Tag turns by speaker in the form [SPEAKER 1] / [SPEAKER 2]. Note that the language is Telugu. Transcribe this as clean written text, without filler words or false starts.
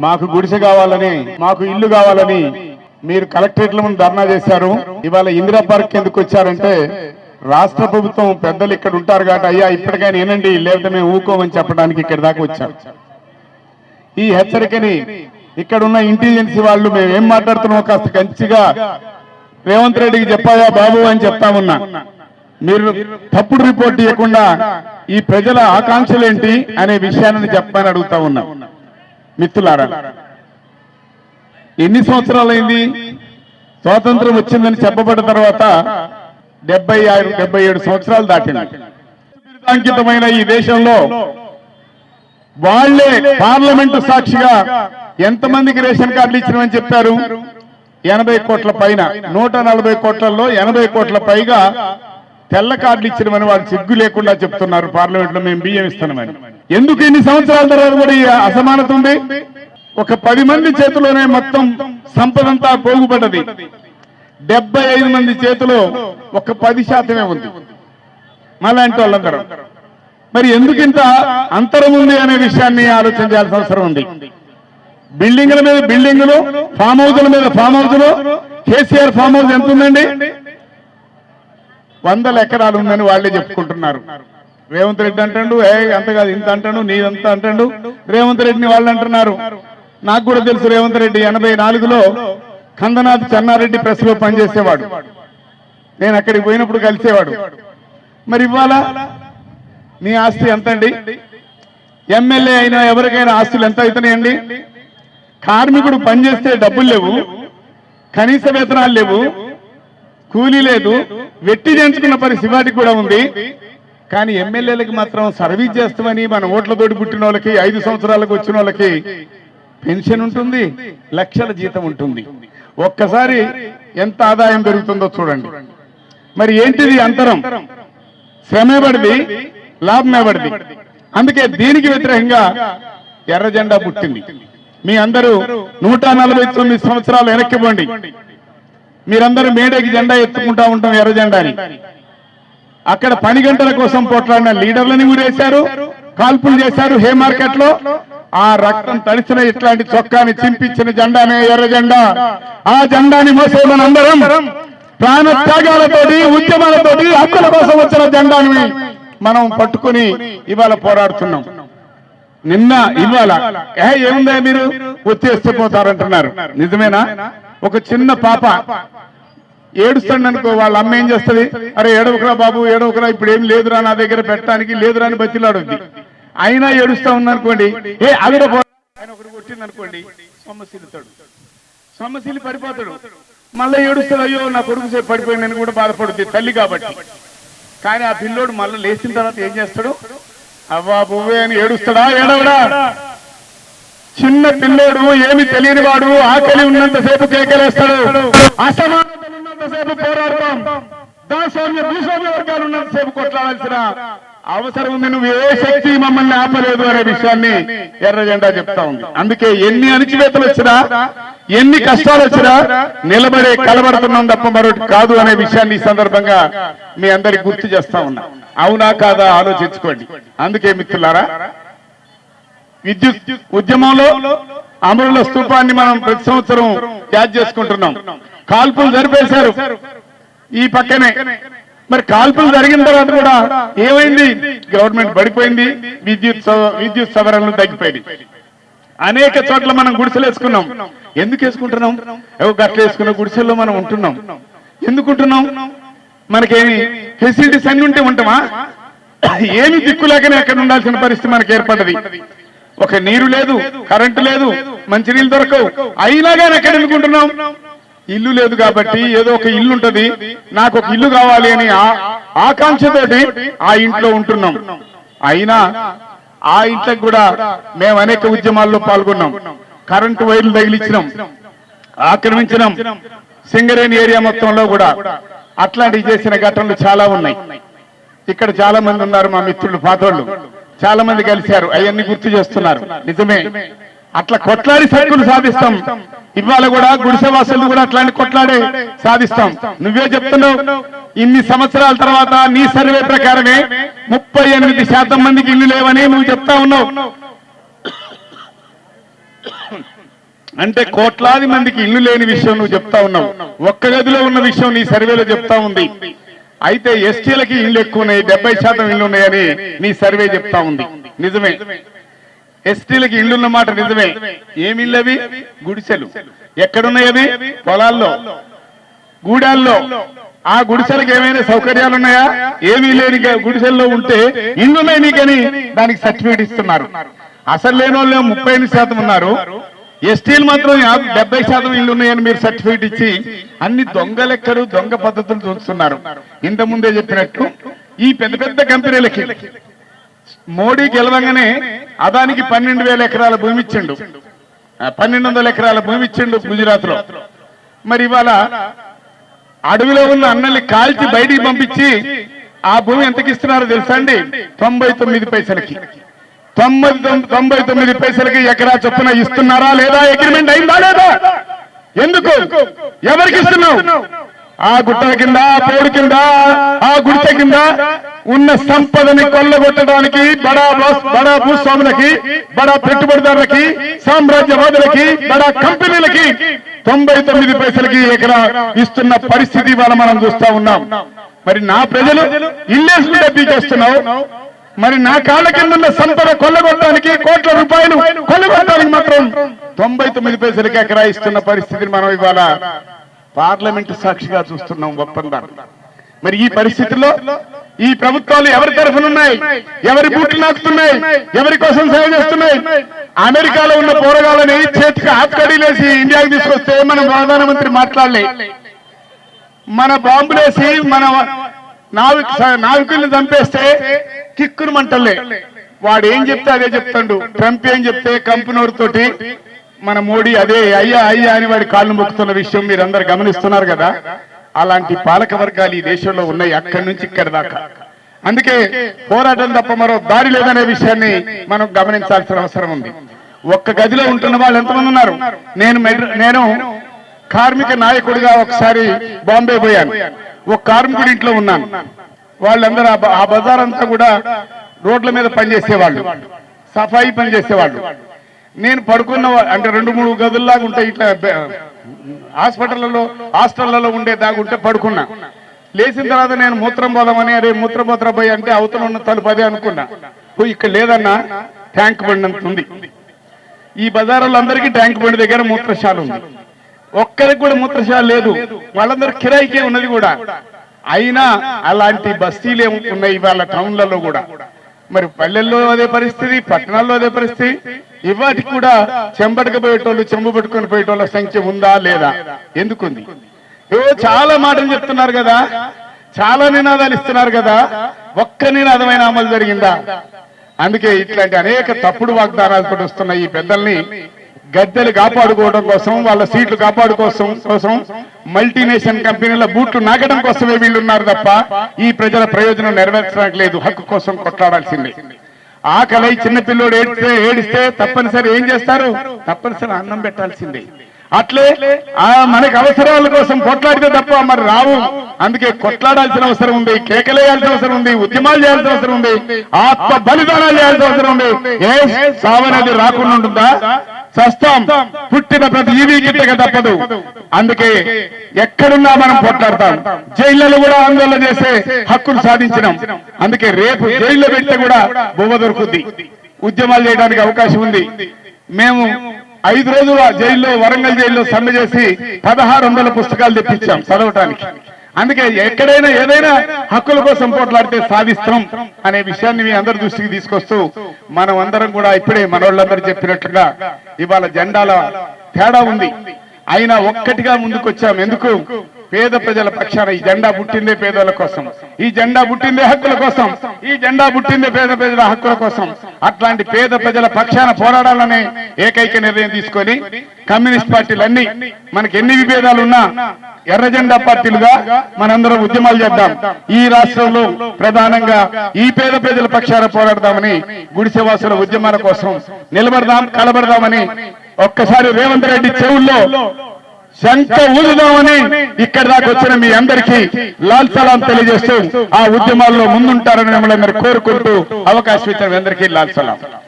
[SPEAKER 1] మాకు గుడిసె కావాలని, మాకు ఇల్లు కావాలని మీరు కలెక్టరేట్ల ముందు ధర్నా చేశారు. ఇవాళ ఇందిరా పార్క్ ఎందుకు వచ్చారంటే రాష్ట్ర ప్రభుత్వం పెద్దలు ఇక్కడ ఉంటారు కాబట్టి అయ్యా ఇప్పటికైనా ఏనండి, లేకపోతే మేము ఊకోమని చెప్పడానికి ఇక్కడ దాకా వచ్చాం. ఈ హెచ్చరికని ఇక్కడ ఉన్న ఇంటెలిజెన్స్ వాళ్ళు మేము ఏం మాట్లాడుతున్నామో కాస్త కంచిగా రేవంత్ రెడ్డికి చెప్పాయా బాబు అని చెప్తామన్నా. మీరు తప్పుడు రిపోర్ట్ ఇవ్వకుండా ఈ ప్రజల ఆకాంక్షలేంటి అనే విషయాన్ని చెప్పమని అడుగుతా ఉన్నా. మిత్రులారా, ఎన్ని సంవత్సరాలైంది స్వాతంత్రం వచ్చిందని చెప్పబడ్డ తర్వాత? 76-77 సంవత్సరాలు దాటింది. అంకితమైన ఈ దేశంలో వాళ్లే పార్లమెంటు సాక్షిగా ఎంతమందికి రేషన్ కార్డులు ఇచ్చినామని చెప్పారు? 80 కోట్ల పైన. 140 కోట్లలో 80 కోట్ల పైగా తెల్ల కార్డులు ఇచ్చినమని వాళ్ళు సిగ్గు లేకుండా చెప్తున్నారు పార్లమెంట్ లో మేము బియ్యం ఇస్తున్నామని. ఎందుకు ఇన్ని సంవత్సరాల తర్వాత కూడా ఈ అసమానత ఉంది? ఒక 10 మంది చేతిలోనే మొత్తం సంపదంతా పోగుపడ్డది. 75 మంది చేతిలో ఒక 10% ఉంది మాలాంటి వాళ్ళందరూ. మరి ఎందుకు ఇంత అంతరం ఉంది అనే విషయాన్ని ఆలోచన చేయాల్సిన అవసరం ఉంది. బిల్డింగుల మీద బిల్డింగులు, ఫామ్ హౌజుల మీద ఫామ్ హౌజులు. కేసీఆర్ ఫామ్ హౌస్ ఎంత ఉందండి? 100 ఎకరాలు ఉందని వాళ్ళే చెప్పుకుంటున్నారు. రేవంత్ రెడ్డి అంటాడు అంత కాదు ఇంత అంటాడు, నీదంతా అంటాడు. రేవంత్ రెడ్డిని వాళ్ళు అంటున్నారు. నాకు కూడా తెలుసు, రేవంత్ రెడ్డి 84లో కందనాథ్ చెన్నారెడ్డి ప్రెస్ లో పనిచేసేవాడు. నేను అక్కడికి పోయినప్పుడు కలిసేవాడు. మరి ఇవాళ నీ ఆస్తి ఎంతండి? ఎమ్మెల్యే అయినా ఎవరికైనా ఆస్తులు ఎంత అవుతున్నాయండి? కార్మికుడు పనిచేస్తే డబ్బులు లేవు, కనీస వేతనాలు లేవు, కూలీ లేదు, వెట్టి చేయించుకున్న పరిస్థితి వాటికి కూడా ఉంది. కానీ ఎమ్మెల్యేలకు మాత్రం సర్వీస్ చేస్తామని మన ఓట్లతోటి పుట్టిన వాళ్ళకి 5 సంవత్సరాలకు వచ్చిన వాళ్ళకి పెన్షన్ ఉంటుంది, లక్షల జీతం ఉంటుంది. ఒక్కసారి ఎంత ఆదాయం పెరుగుతుందో చూడండి. మరి ఏంటిది అంతరం? శ్రమేబడిది, లాభమేబడిది. అందుకే దీనికి వ్యతిరేకంగా ఎర్ర జెండా పుట్టింది. మీ అందరూ 149 సంవత్సరాలు వెనక్కిపోండి. మీరందరూ మేడకి జెండా ఎత్తుకుంటా ఉంటాం, ఎర్ర జెండాని. అక్కడ పని గంటల కోసం పోట్లాడిన లీడర్లని ఊరేశారు, కాల్పులు చేశారు హే మార్కెట్ లో. ఆ రక్తం తడిచిన ఇట్లాంటి చొక్కాని చింపించిన జెండానే ఎర్ర జెండా. ఆ జెండాని మోసే మనందరం ప్రాణ త్యాగాలతోటి, ఉద్యమాలతోటి హక్కుల కోసం వచ్చిన జెండాని మనం పట్టుకుని ఇవాళ పోరాడుతున్నాం. నిన్న ఇవాళ ఏముందా మీరు వచ్చేస్తే పోతారంటున్నారు. నిజమేనా? ఒక చిన్న పాప ఏడుస్తాడు అనుకో, వాళ్ళ అమ్మ ఏం చేస్తుంది? అరే ఏడవకురా బాబు, ఏడవకురా, ఇప్పుడు ఏం లేదురా నా దగ్గర పెట్టడానికి, లేదురా అని బతిలాడుద్ది. అయినా ఏడుస్తా ఉందనుకోండి, అదిలో ఆయన ఒకటి కొట్టింది అనుకోండి, సొమ్మసిల్లుతాడు, సొమ్మసిల్లి పడిపోతాడు. మళ్ళీ ఏడుస్తాడు, అయ్యో నా కొడుకు సేపు పడిపోయిందని కూడా బాధపడుద్ది తల్లి కాబట్టి. కానీ ఆ పిల్లోడు మళ్ళీ లేచిన తర్వాత ఏం చేస్తాడు? అవ్వా బువ్వే అని ఏడుస్తాడా? ఏడవడా? చిన్న పిల్లోడు, ఏమి తెలియని వాడు, ఆకలి ఉన్నంతసేపు కేకలేస్తాడు, అసమానతలు ఉన్నంతసేపు పోరాడతాం, భూస్వామ్య వర్గాలు ఉన్నంతసేపు కొట్లాడాల్సిన అవసరం ఉంది. నువ్వు ఏ శక్తి మమ్మల్ని ఆపలేదు అనే విషయాన్ని ఎర్ర జెండా చెప్తా ఉంది. అందుకే ఎన్ని అణిచివేతలు వచ్చినా, ఎన్ని కష్టాలు వచ్చినా నిలబడే కలబడుతున్నాం తప్ప మరొకటి కాదు అనే విషయాన్ని ఈ సందర్భంగా మీ అందరికి గుర్తు చేస్తా ఉన్నా. అవునా కాదా ఆలోచించుకోండి. అందుకే మిత్రులారా, విద్యుత్ ఉద్యమంలో అమరుల స్తూపాన్ని మనం ప్రతి సంవత్సరం యాద్ చేసుకుంటున్నాం. కాల్పులు జరిపేశారు ఈ పక్కనే. మరి కాల్పులు జరిగిన తర్వాత కూడా ఏమైంది? గవర్నమెంట్ పడిపోయింది, విద్యుత్ సవరణలు తగ్గిపోయింది. అనేక చోట్ల మనం గుడిసెలు వేసుకున్నాం. ఎందుకు వేసుకుంటున్నాం? గట్ల వేసుకున్న గుడిసెల్లో మనం ఉంటున్నాం. ఎందుకుంటున్నాం? మనకేమి ఫెసిలిటీస్ అన్ని ఉంటే ఉంటామా? ఏమి దిక్కులేకనే అక్కడ ఉండాల్సిన పరిస్థితి మనకు ఏర్పడ్డది. ఒక నీరు లేదు, కరెంటు లేదు, మంచినీళ్ళు దొరకవు. అయినా కానీ ఎక్కడ ఎందుకుంటున్నాం? ఇల్లు లేదు కాబట్టి ఏదో ఒక ఇల్లు ఉంటది, నాకు ఒక ఇల్లు కావాలి అని ఆకాంక్షతోటి ఆ ఇంట్లో ఉంటున్నాం. అయినా ఆ ఇంట్లోకి కూడా మేము అనేక ఉద్యమాల్లో పాల్గొన్నాం. కరెంటు వైర్లు తగిలించినాం, ఆక్రమించినాం. సింగరేణి ఏరియా మొత్తంలో కూడా అట్లాంటివి చేసిన ఘటనలు చాలా ఉన్నాయి. ఇక్కడ చాలా మంది ఉన్నారు మా మిత్రులు, పాతోళ్ళు చాలా మంది కలిశారు, అవన్నీ గుర్తు చేస్తున్నారు. నిజమే, అట్లా కొట్లాడి సరుకులు సాధిస్తాం. ఇవాళ కూడా గుడిసెవాసులు కూడా అట్లాంటి కొట్లాడే సాధిస్తాం. నువ్వే చెప్తున్నావు, ఇన్ని సంవత్సరాల తర్వాత నీ సర్వే ప్రకారమే 38% మందికి ఇల్లు లేవని నువ్వు చెప్తా ఉన్నావు. అంటే కోట్లాది మందికి ఇల్లు లేని విషయం నువ్వు చెప్తా ఉన్నావు. ఒక్క గదిలో ఉన్న విషయం నీ సర్వేలో చెప్తా ఉంది. అయితే ఎస్టీలకి ఇళ్ళు ఎక్కువ ఉన్నాయి, 70% ఇళ్ళు ఉన్నాయని నీ సర్వే చెప్తా ఉంది. నిజమే, ఎస్టీలకి ఇళ్ళున్న మాట నిజమే. ఏమి ఇళ్ళు అవి? గుడిసెలు. ఎక్కడున్నాయి అవి? పొలాల్లో, గూడాల్లో. ఆ గుడిసెలకు ఏమైనా సౌకర్యాలు ఉన్నాయా? ఏమీ లేని గుడిసెల్లో ఉంటే ఇళ్ళున్నాయి నీకని దానికి సర్టిఫికేట్ ఇస్తున్నారు. అసలు లేని వాళ్ళు 38% ఉన్నారు. ఎస్టీలు మాత్రం 70% ఇళ్ళు ఉన్నాయని మీరు సర్టిఫికేట్ ఇచ్చి అన్ని దొంగ లెక్కలు, దొంగ పద్ధతులు చూస్తున్నారు. ఇంత ముందే చెప్పినట్టు ఈ పెద్ద పెద్ద కంపెనీలకి మోడీ గెలవంగానే అదానికి 12,000 ఎకరాల భూమి ఇచ్చిండు, 1,200 ఎకరాల భూమి ఇచ్చిండు గుజరాత్ లో. మరి ఇవాళ అడవిలో ఉన్న అన్నల్ని కాల్చి బయటికి పంపించి ఆ భూమి ఎంతకి ఇస్తున్నారో తెలుసా అండి? 99 పైసలకి. 99 పైసలకి ఎకరా చొప్పున ఇస్తున్నారా లేదా? అగ్రిమెంట్ అయిందా లేదా? ఎందుకు? ఎవరికి ఇస్తున్నావు? ఆ గుట్టల కింద, ఆ పోడు కింద, ఆ గుడిసె కింద ఉన్న సంపదని కొల్లగొట్టడానికి బడా భూస్వాములకి, బడా పెట్టుబడిదారులకి, సామ్రాజ్యవాదులకి, బడా కంపెనీలకి 99 పైసలకి ఎకరా ఇస్తున్న పరిస్థితి ఇవాళ మనం చూస్తా ఉన్నాం. మరి నా ప్రజలు ఇల్లేసుకుంటే పీకేస్తున్నావు. మరి నా కాళ్ళ కింద ఉన్న సంపద కొల్లగొట్టడానికి, కోట్ల రూపాయలు కొల్లగొట్టడానికి మాత్రం 99 పైసలకి ఎకరా ఇస్తున్న పరిస్థితిని మనం ఇవాళ పార్లమెంటు సాక్షిగా చూస్తున్నాం, ఒప్పందాలు. మరి ఈ పరిస్థితుల్లో ఈ ప్రభుత్వాలు ఎవరి తరఫునున్నాయి? ఎవరి బూట్లు నాకుతున్నాయి? ఎవరి కోసం సేవ చేస్తున్నాయి? అమెరికాలో ఉన్న పోరగాళ్ళని చేతికి ఆత్కడీలేసి ఇండియాకి తీసుకొస్తే మన ప్రధానమంత్రి మాట్లాడలే. మన బాంబులేసి మన నావికుల్ని చంపేస్తే కిక్కురు మంటలే. వాడు ఏం చెప్తే అదే చెప్తాడు. ట్రంప్ ఏం చెప్తే కంపెనీతోటి మన మోడీ అదే అయ్యా అయ్యా అని వాడి కాళ్ళు మొక్కుతున్న విషయం మీరందరూ గమనిస్తున్నారు కదా. అలాంటి పాలక వర్గాలు ఈ దేశంలో ఉన్నాయి, అక్కడి నుంచి ఇక్కడి దాకా. అందుకే పోరాటం తప్ప మరో దారి లేదనే విషయాన్ని మనం గమనించాల్సిన అవసరం ఉంది. ఒక్క గదిలో ఉంటున్న వాళ్ళు ఎంతమంది ఉన్నారు? నేను కార్మిక నాయకుడిగా ఒకసారి బాంబే పోయాను. ఒక కార్మికుడి ఇంట్లో ఉన్నాను. వాళ్ళందరూ ఆ బజార్ అంతా కూడా రోడ్ల మీద పనిచేసేవాళ్ళు, సఫాయి పని చేసేవాళ్ళు. నేను పడుకున్న అంటే 2-3 గదుల్లాగా ఉంటాయి, ఇట్లా హాస్టళ్లలో ఉండే దాగుంటే పడుకున్నా. లేచిన తర్వాత నేను మూత్రం పోదామని, అరే మూత్రపోత్ర పోయి అంటే అవతల ఉన్న తలుపు అదే అనుకున్నా. ఇక్కడ లేదన్నా, ట్యాంక్ బండి అంత ఉంది. ఈ బజార్లో అందరికీ ట్యాంక్ బండి దగ్గర మూత్రశాల ఉంది, ఒక్కరికి కూడా మూత్రశాల లేదు. వాళ్ళందరూ కిరాయికే ఉన్నది కూడా. అయినా అలాంటి బస్తీలే ఉన్నాయి ఇవాళ టౌన్లలో కూడా. మరి పల్లెల్లో అదే పరిస్థితి, పట్టణాల్లో అదే పరిస్థితి. ఇవాటికి కూడా చెంబటకు పోయేటోళ్ళు, చెంబు పెట్టుకుని పోయేటోళ్ళ సంఖ్య ఉందా లేదా? ఎందుకుంది? చాలా మాటలు చెప్తున్నారు కదా, చాలా నినాదాలు ఇస్తున్నారు కదా, ఒక్క నినాదమైన అమలు జరిగిందా? అందుకే ఇట్లాంటి అనేక తప్పుడు వాగ్దానాలతో వస్తున్న ఈ పెద్దల్ని గద్దెలు కాపాడుకోవడం కోసం, వాళ్ళ సీట్లు కాపాడుకోసం మల్టీనేషనల్ కంపెనీల బూట్లు నాగడం కోసమే వీళ్ళున్నారు తప్ప ఈ ప్రజల ప్రయోజనం నెరవేర్చడానికి లేదు. హక్కు కోసం కొట్లాడాల్సిందే. ఆకలి చిన్నపిల్లోడు ఏడిస్తే తప్పనిసరి ఏం చేస్తారు? తప్పనిసరి అన్నం పెట్టాల్సిందే. అట్లే మనకి అవసరాల కోసం కొట్లాడితే తప్ప మరి రావు. అందుకే కొట్లాడాల్సిన అవసరం ఉంది, కేకలేయాల్సిన అవసరం ఉంది, ఉద్యమాలు చేయాల్సిన అవసరం ఉంది, ఆత్మ బలిదానాలు చేయాల్సిన అవసరం ఉంది. ఏ సావనది రాకుండా ఉంటుందా? సస్తాం, పుట్టిన ప్రతి ఈవీ గిట్టక తప్పదు. అందుకే ఎక్కడున్నా మనం కొట్లాడతాం. జైళ్లలో కూడా ఆందోళన చేసే హక్కులు సాధించినాం. అందుకే రేపు జైల్లో పెడితే కూడా బొవ్వ దొరుకుద్ది, ఉద్యమాలు చేయడానికి అవకాశం ఉంది. మేము 5 రోజులు జైల్లో, వరంగల్ జైల్లో సమ్మె చేసి 1600 పుస్తకాలు తెప్పించాం చదవటానికి. అందుకే ఎక్కడైనా ఏదైనా హక్కుల కోసం పోట్లాడితే సాధిస్తాం అనే విషయాన్ని మీ అందరి దృష్టికి తీసుకొస్తూ మనం అందరం కూడా ఇప్పుడే మనోళ్ళందరూ చెప్పినట్లుగా ఇవాళ జెండాల తేడా ఉంది, అయినా ఒక్కటిగా ముందుకొచ్చాం. ఎందుకు? పేద ప్రజల పక్షాన. ఈ జెండా పుట్టిందే పేదల కోసం, ఈ జెండా పుట్టిందే హక్కుల కోసం, ఈ జెండా పుట్టిందే పేద ప్రజల హక్కుల కోసం. అట్లాంటి పేద ప్రజల పక్షాన పోరాడాలనే ఏకైక నిర్ణయం తీసుకొని కమ్యూనిస్ట్ పార్టీలన్నీ మనకి ఎన్ని విభేదాలున్నా ఎర్ర జెండా పార్టీలుగా మనందరం ఉద్యమాలు చేద్దాం. ఈ రాష్ట్రంలో ప్రధానంగా ఈ పేద ప్రజల పక్షాన పోరాడదామని, గుడిసెవాసుల ఉద్యమాల కోసం నిలబడదాం, కలబడదామని ఒక్కసారి రేవంత్ రెడ్డి చెవుల్లో శంఖ ఊదుదామని ఇక్కడి దాకా వచ్చిన మీ అందరికీ లాల్ సలాం తెలియజేస్తూ ఆ ఉద్యమాల్లో ముందుంటారని మిమ్మల్ని కోరుకుంటూ అవకాశం ఇచ్చిన మీ అందరికీ లాల్ సలాం.